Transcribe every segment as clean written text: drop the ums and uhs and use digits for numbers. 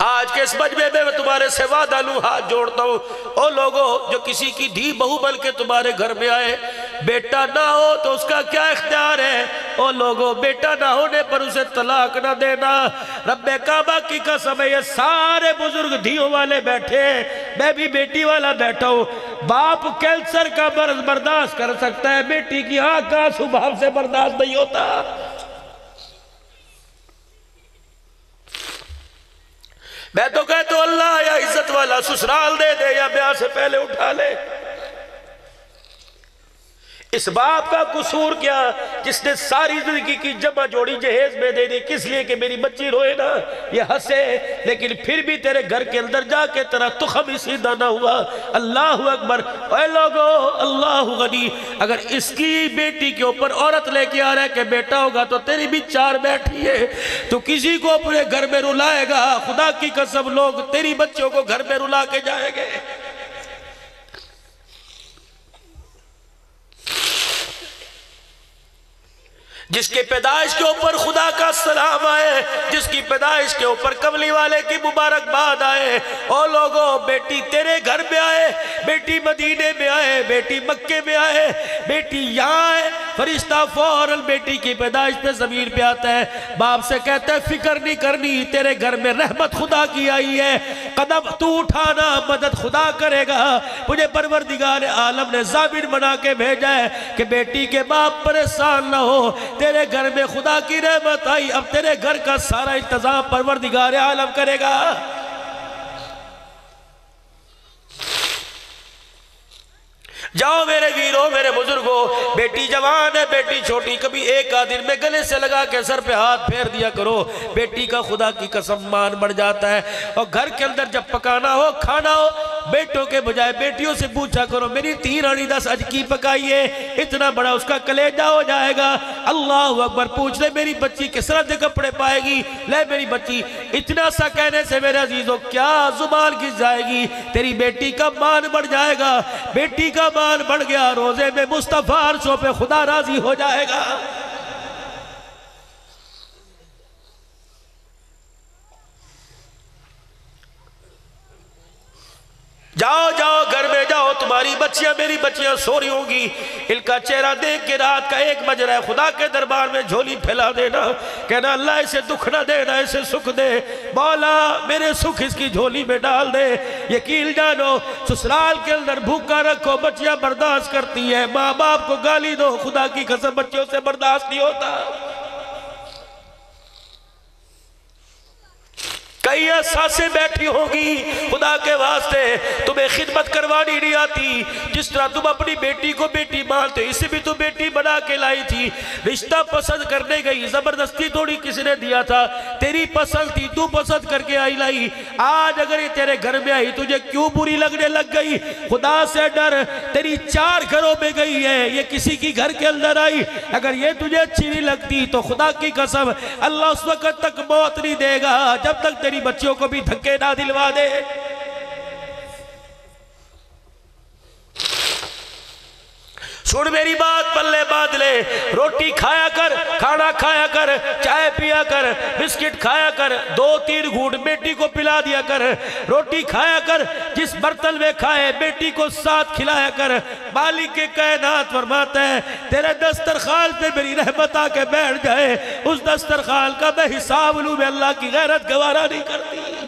آج کے اس مجمع میں تمہارے سے وعدہ لوں، ہاتھ جوڑتا ہوں، او لوگوں جو کسی کی دھی بہو بن کے تمہارے گھر میں آئے، بیٹا نہ ہو تو اس کا کیا اختیار ہے؟ او لوگوں بیٹا نہ ہونے پر اسے طلاق نہ دینا۔ رب کعبہ کی قسم ہے، یہ سارے بزرگ دھیوں والے بیٹھے ہیں، میں بھی بیٹی والا بیٹھا ہوں۔ باپ کینسر کا مرض برداشت کر سکتا ہے، بیٹی کی آنکھ کا آنسو باپ سے برداشت نہیں ہوتا۔ میں تو کہتا ہوں اللہ یا عزت والا سسرال دے دے یا بیاہ سے پہلے اٹھا لے۔ اس باپ کا قصور کیا جس نے ساری زندگی کی جمع جوڑی جہیز میں دے دی، کس لیے کہ میری بچی روئے نا، یہ ہنسے، لیکن پھر بھی تیرے گھر کے اندر جا کے تیرا تخم سیدھا نہ ہوا۔ اللہ اکبر۔ اے لوگو اللہ غنی، اگر اس کی بیٹی کے اوپر عورت لے کے آ رہا ہے کہ بیٹا ہوگا تو تیری بھی چار بیٹھی ہے، تو کسی کو اپنے گھر میں رلائے گا، خدا کی قسم لوگ تیری بچوں کو گھر میں رلا کے جائیں گے۔ جس کی پیدائش کے اوپر خدا کا سلام آئے، جس کی پیدائش کے اوپر کملی والے کی مبارکباد آئے، او لوگوں بیٹی تیرے گھر میں آئے، بیٹی مدینے میں آئے، بیٹی مکے میں آئے، بیٹی یہاں آئے، فرشتہ فوراً بیٹی کی پیدائش پہ زمین پہ آتا ہے، باپ سے کہتا ہے فکر نہیں کرنی، تیرے گھر میں رحمت خدا کی آئی ہے، قدم تو اٹھانا مدد خدا کرے گا۔ مجھے پروردگار عالم نے ضامن بنا کے بھیجا ہے کہ بیٹی کے باپ پریشان نہ ہو، تیرے گھر میں خدا کی رحمت آئی، اب تیرے گھر کا سارا انتظام پروردگار عالم کرے گا۔ جاؤ میرے ویروں میرے بزرگوں، بیٹی جوان ہے بیٹی چھوٹی، کبھی ایک آدھر میں گلے سے لگا کے سر پہ ہاتھ پھیر دیا کرو، بیٹی کا خدا کی قسم مان بڑھ جاتا ہے۔ اور گھر کے اندر جب پکانا ہو کھانا ہو، بیٹوں کے بجائے بیٹیوں سے پوچھا کرو میری تھی رانی 10 اج کی پکائیے، اتنا بڑا اس کا کلیجہ ہو جائے گا۔ اللہ اکبر۔ پوچھ لے میری بچی کس طرح کے کپڑے پائے گی، لے میری بچی، اتنا سا کہنے سے میرے عزیزوں کیا زبان گھس جائے گی، تیری بیٹی کا مان بڑھ جائے گا، بیٹی کا مان بڑھ گیا، روزے میں مصطفیٰ عرشوں پہ خدا راضی ہو جائے گا۔ جاؤ جاؤ گھر میں جاؤ، تمہاری بچیاں میری بچیاں سو رہی ہوں گی، ان کا چہرہ دیکھ کے رات کا 1 بج رہا ہے، خدا کے دربار میں جھولی پھیلا دینا، کہنا اللہ اسے دکھ نہ دینا، اسے سکھ دے، مولا میرے سکھ اس کی جھولی میں ڈال دے۔ یقین جانو سسرال کے اندر بھوکا رکھو، بچیاں برداشت کرتی ہے، ماں باپ کو گالی دو، خدا کی قسم بچیوں سے برداشت نہیں ہوتا۔ کئی احساسیں بیٹھی ہوگی، خدا کے واسطے تمہیں خدمت کروانی نہیں آتی، جس طرح تم اپنی بیٹی کو بیٹی مانتے، اسے بھی تو بیٹی بنا کے لائی تھی، رشتہ پسند کرنے گئی، زبردستی تھوڑی کسی نے دیا تھا، تیری پسند تھی، تو پسند کر کے آئی لائی، آج اگر یہ تیرے گھر میں آئی تجھے کیوں بری لگنے لگ گئی؟ خدا سے ڈر، تیری 4 گھروں میں گئی ہے، یہ کسی کی گھر کے اندر آئی، اگر یہ تجھے اچھی نہیں لگتی تو خدا کی قسم اللہ اس وقت تک موت نہیں دے گا جب تک تیری بچیوں کو بھی دھکے نہ دلوا دے۔ سن میری بات پلے باندھ لے، روٹی کھایا کر، کھانا کھایا کر، چائے پیا کر، بسکٹ کھایا کر، 2-3 گھونٹ بیٹی کو پلا دیا کر، روٹی کھایا کر، جس برتن میں کھائے بیٹی کو ساتھ کھلایا کر۔ مالک کے کائنات فرماتا ہے تیرے دسترخوان پہ میری رحمت آ کے بیٹھ جائے، اس دسترخوان کا میں حساب لوں، میں اللہ کی غیرت گوارا نہیں کرتی۔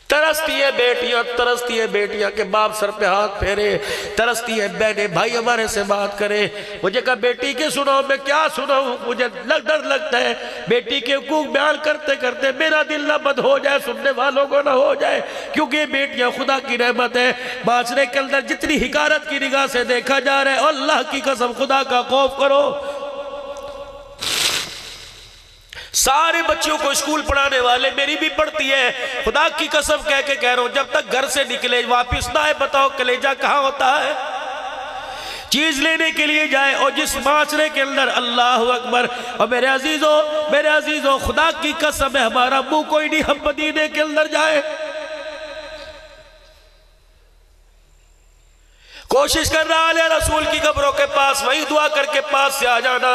ترستی ہے بیٹیاں کہ باپ سر پہ ہاتھ پھیرے، ترستی ہے بہنیں بھائی ہمارے سے بات کرے۔ مجھے کہا بیٹی کے سناؤ، میں کیا سناؤں، مجھے ڈر لگتا ہے بیٹی کے حقوق بیان کرتے کرتے میرا دل نہ بد ہو جائے، سننے والوں کو نہ ہو جائے، کیونکہ یہ بیٹیاں خدا کی رحمت ہے۔ معاشرے کے اندر جتنی حقارت کی نگاہ سے دیکھا جا رہا ہے، اللہ کی قسم خدا کا خوف کرو۔ سارے بچیوں کو اسکول پڑھانے والے، میری بھی پڑھتی ہے، خدا کی قسم کہہ کے کہہ رہا ہوں جب تک گھر سے نکلے واپس نہ آئے بتاؤ کلیجہ کہاں ہوتا ہے؟ چیز لینے کے لیے جائے، اور جس معاشرے کے اندر اللہ اکبر، اور میرے عزیزوں خدا کی قسم ہے ہمارا منہ کوئی نہیں، ہم مدینے کے اندر جائے کوشش کر رہا ہے رسول کی قبروں کے پاس وہی دعا کر کے پاس سے آ جانا.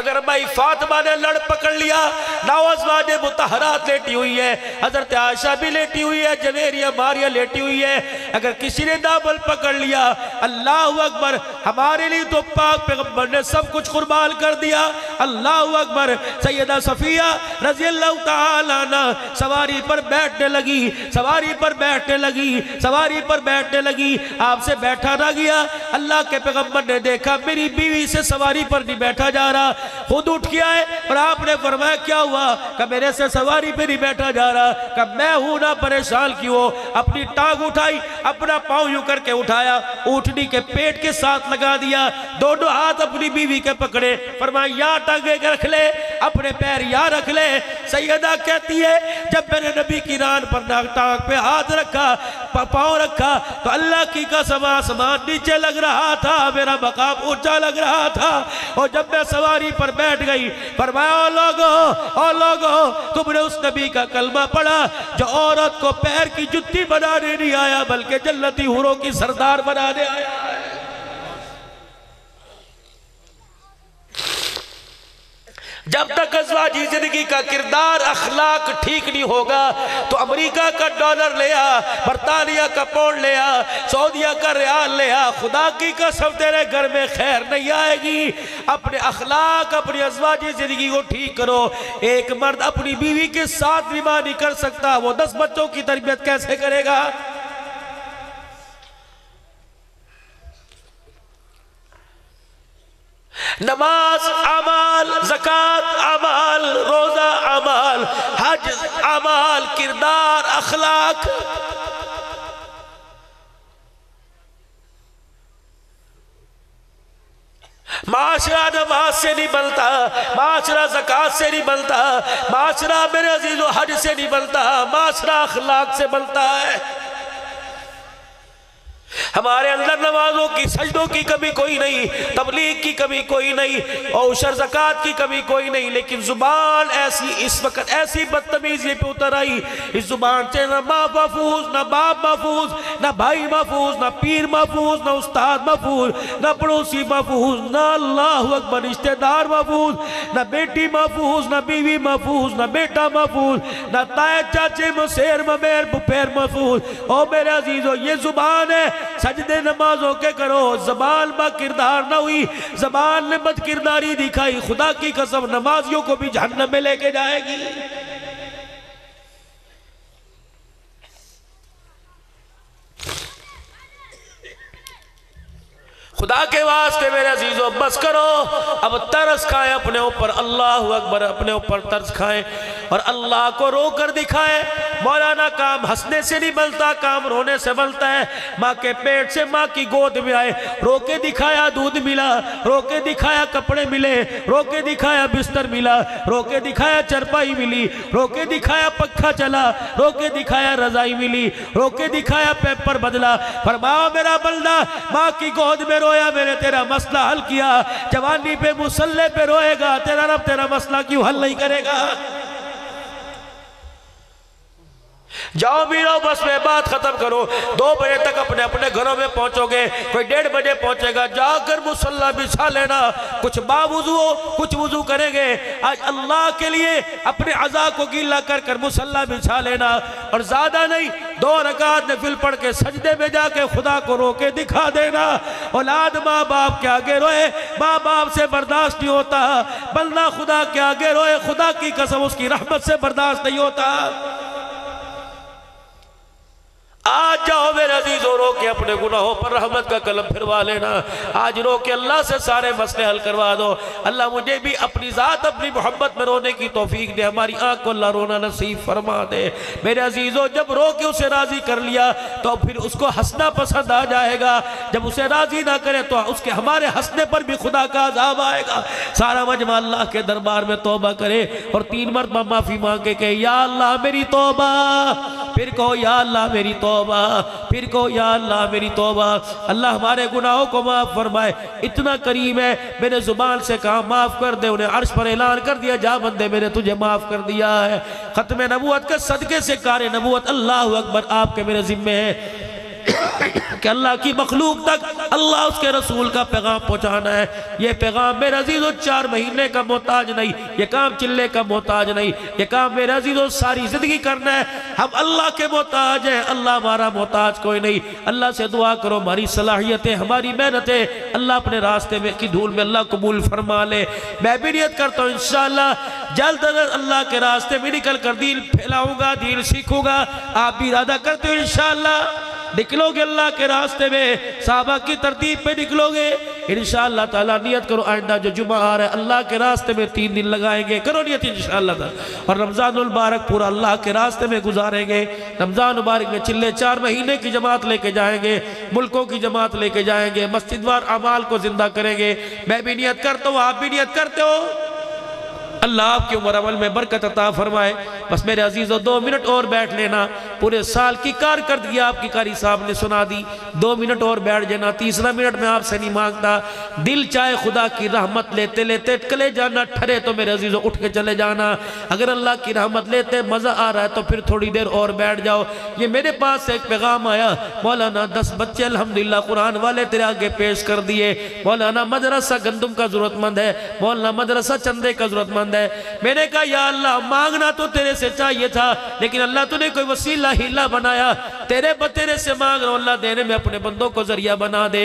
اگر بھائی فاطمہ نے لڑ پکڑ لیا، نو ازواج مطہرات لیٹی ہوئی ہے، حضرت عائشہ بھی لیٹی ہوئی ہے، جویریہ ماریہ لیٹی ہوئی ہے، اگر کسی نے دامن پکڑ لیا، اللہ اکبر، ہمارے لیے تو پاک پیغمبر نے سب کچھ قربان کر دیا. اللہ اکبر. سیدہ صفیہ رضی اللہ تعالیٰ عنہ سواری پر بیٹھنے لگی، سواری پر بیٹھنے لگی، سواری پر بیٹھنے لگی. آپ سے بیٹھا نہ گیا. اللہ کے پیغمبر نے دیکھا میری بیوی سے سواری پر نہیں بیٹھا جا رہا، خود اٹھ کے آئے اور آپ نے فرمایا کیا ہوا؟ کہ میرے سے سواری پہ نہیں بیٹھا جا رہا. کہ میں ہوں نہ پریشان کیوں. اپنی ٹانگ اٹھائی، اپنا پاؤں یوں کر کے اٹھایا، اونٹنی کے پیٹ کے ساتھ لگا دیا، دونوں ہاتھ اپنی بیوی کے پکڑے، فرمایا یہاں ٹانگے کے رکھ لے، اپنے پیر یہاں رکھ لے. سیدہ کہتی ہے جب میں نے نبی کی ران پر ٹانگ پہ ہاتھ رکھا، پاؤں رکھا، تو اللہ کی قسم آسمان نیچے لگ رہا تھا، میرا مقام اونچا لگ رہا تھا. اور جب میں سواری پر بیٹھ گئی، فرمایا او لوگو تم نے اس نبی کا کلمہ پڑھا جو عورت کو پیر کی جتی بنانے نہیں آیا بلکہ جنتی حوروں کی سردار بنانے آیا ہے. جب تک ازواجی زندگی کا کردار اخلاق ٹھیک نہیں ہوگا تو امریکہ کا ڈالر لیا، برطانیہ کا پاؤنڈ لیا، سعودیہ کا ریال لیا، خدا کی قسم تیرے گھر میں خیر نہیں آئے گی. اپنے اخلاق، اپنی ازواجی زندگی کو ٹھیک کرو. ایک مرد اپنی بیوی کے ساتھ نباہ نہیں کر سکتا، وہ 10 بچوں کی تربیت کیسے کرے گا؟ نماز اعمال، زکوٰۃ اعمال، روزہ اعمال، حج اعمال، کردار، اخلاق. معاشرہ نماز سے نہیں بنتا، معاشرہ زکوٰۃ سے نہیں بنتا، معاشرہ میرے عزیزو حج سے نہیں بنتا، معاشرہ اخلاق سے بنتا ہے. ہمارے اندر نمازوں کی، سجدوں کی کمی کوئی نہیں، تبلیغ کی کمی کوئی نہیں، اور عشر زکوٰۃ کی کمی کوئی نہیں، لیکن زبان ایسی اس وقت ایسی بدتمیزی پہ اتر آئی. اس زبان سے نہ ماں محفوظ، نہ باپ محفوظ، نہ بھائی محفوظ، نہ پیر محفوظ، نہ استاد محفوظ، نہ پڑوسی محفوظ، نہ اللہ اکبر رشتہ دار محفوظ، نہ بیٹی محفوظ، نہ بیوی محفوظ، نہ بیٹا محفوظ، نہ تائے چاچے مسیر ممیر بپیر محفوظ. او میرے عزیزو یہ زبان ہے، سجدے نمازوں کے کرو، زبان با کردار نہ ہوئی، زبان نے بد کرداری دکھائی، خدا کی قسم نمازیوں کو بھی جہنم میں لے کے جائے گی. خدا کے واسطے میرے عزیزو بس کرو، اب ترس کھائیں اپنے اوپر. اللہ اکبر. اپنے اوپر ترس کھائیں اور اللہ کو رو کر دکھائیں. مولانا کام ہنسنے سے نہیں بنتا، کام رونے سے بنتا ہے. ماں کے پیٹ سے ماں کی گود میں آئے، رو کے دکھایا دودھ ملا، رو کے دکھایا کپڑے ملے، رو کے دکھایا بستر ملا، رو کے دکھایا چرپائی ملی، رو کے دکھایا پنکھا چلا، رو کے دکھایا رضائی ملی، رو کے دکھایا پیمپر بدلا. فرمایا میرا بندہ ماں کی گود میں رویا، میں نے تیرا مسئلہ حل کیا. جوانی پہ مصلے پہ روئے گا، تیرا رب تیرا مسئلہ کیوں حل نہیں کرے گا؟ جاؤ بھی رہو، بس میں بات ختم کرو. 2 بجے تک اپنے اپنے گھروں میں پہنچو گے، کوئی 1:30 بجے پہنچے گا. جا کر مصلی بچھا لینا، کچھ باوضو ہو، کچھ وضو کریں گے. آج اللہ کے لیے اپنے عزا کو گیلا کر کر مصلی بچھا لینا، اور زیادہ نہیں 2 رکعت نفل پڑھ کے سجدے میں جا کے خدا کو رو کے دکھا دینا. اولاد ماں باپ کے آگے روئے، ماں باپ سے برداشت نہیں ہوتا. بندہ خدا کے آگے روئے، خدا کی قسم اس کی رحمت سے برداشت نہیں ہوتا. آج جاؤ میرے عزیزو، رو کے اپنے گناہوں پر رحمت کا قلم پھروا لینا. آج رو کے اللہ سے سارے مسئلے حل کروا دو. اللہ مجھے بھی اپنی ذات، اپنی محبت میں رونے کی توفیق دے. ہماری آنکھ کو اللہ رونا نصیب فرما دے. میرے عزیزو جب رو کے اسے راضی کر لیا تو پھر اس کو ہنسنا پسند آ جائے گا. جب اسے راضی نہ کرے تو اس کے ہمارے ہنسنے پر بھی خدا کا عذاب آئے گا. سارا مجمع اللہ کے دربار میں توبہ کرے اور 3 مرتبہ معافی مانگے کہ یا اللہ میری توبہ، پھر کہو یا اللہ میری توبہ، پھر کہو یا اللہ میری توبہ. اللہ ہمارے گناہوں کو معاف فرمائے. اتنا کریم ہے، میں نے زبان سے کہا معاف کر دے، انہیں عرش پر اعلان کر دیا جا بندے میں نے تجھے معاف کر دیا ہے. ختم نبوت کے صدقے سے کار نبوت اللہ اکبر آپ کے میرے ذمے ہے. کہ اللہ کی مخلوق تک اللہ اس کے رسول کا پیغام پہنچانا ہے۔ یہ پیغام میرے عزیزو 4 مہینے کا محتاج نہیں، یہ کام چلے کا محتاج نہیں، یہ کام میرے عزیزو ساری زندگی کرنا ہے۔ ہم اللہ کے محتاج ہیں، اللہ ہمارا محتاج کوئی نہیں۔ اللہ سے دعا کرو ہماری صلاحیتیں، ہماری محنتیں اللہ اپنے راستے میں کی دھول میں اللہ قبول فرما لے۔ میں بھی نیت کرتا ہوں انشاءاللہ جلد اللہ کے راستے میں نکل کر دین پھیلاؤں گا، دین سیکھوں گا۔ آپ بھی ارادہ کرتے ہو انشاءاللہ نکلو گے اللہ کے راستے میں، صحابہ کی ترتیب پہ نکلو گے انشاءاللہ تعالیٰ۔ نیت کرو آئندہ جو جمعہ آ رہا ہے اللہ کے راستے میں 3 دن لگائیں گے، کرو نیت انشاءاللہ تعالیٰ، اور رمضان المبارک پورا اللہ کے راستے میں گزاریں گے۔ رمضان المبارک میں چلے 4 مہینے کی جماعت لے کے جائیں گے، ملکوں کی جماعت لے کے جائیں گے، مسجد وار اعمال کو زندہ کریں گے۔ میں بھی نیت کرتا ہوں، آپ بھی نیت کرتے ہو، اللہ آپ کی عمر عمل میں برکت عطا فرمائے۔ بس میرے عزیزو 2 منٹ اور بیٹھ لینا، پورے سال کی کارکردگی آپ کی قاری صاحب نے سنا دی، 2 منٹ اور بیٹھ جانا، تیسرا منٹ میں آپ سے نہیں مانگتا۔ دل چاہے خدا کی رحمت لیتے لیتے کلے جانا ٹھرے تو میرے عزیزو اٹھ کے چلے جانا، اگر اللہ کی رحمت لیتے مزہ آ رہا ہے تو پھر تھوڑی دیر اور بیٹھ جاؤ۔ یہ میرے پاس ایک پیغام آیا، مولانا 10 بچے الحمدللہ قرآن والے تیرے آگے پیش کر دیے، مولانا مدرسہ گندم کا ضرورت مند ہے، مولانا مدرسہ چندے کا ضرورت مند ہے۔ میں نے کہا یا اللہ مانگنا تو تیرے سے چاہیے تھا، لیکن اللہ تو نے کوئی وسیلہ ہیلہ بنایا، تیرے بتیرے سے مانگ رہا ہوں، اللہ دینے میں اپنے بندوں کو ذریعہ بنا دے۔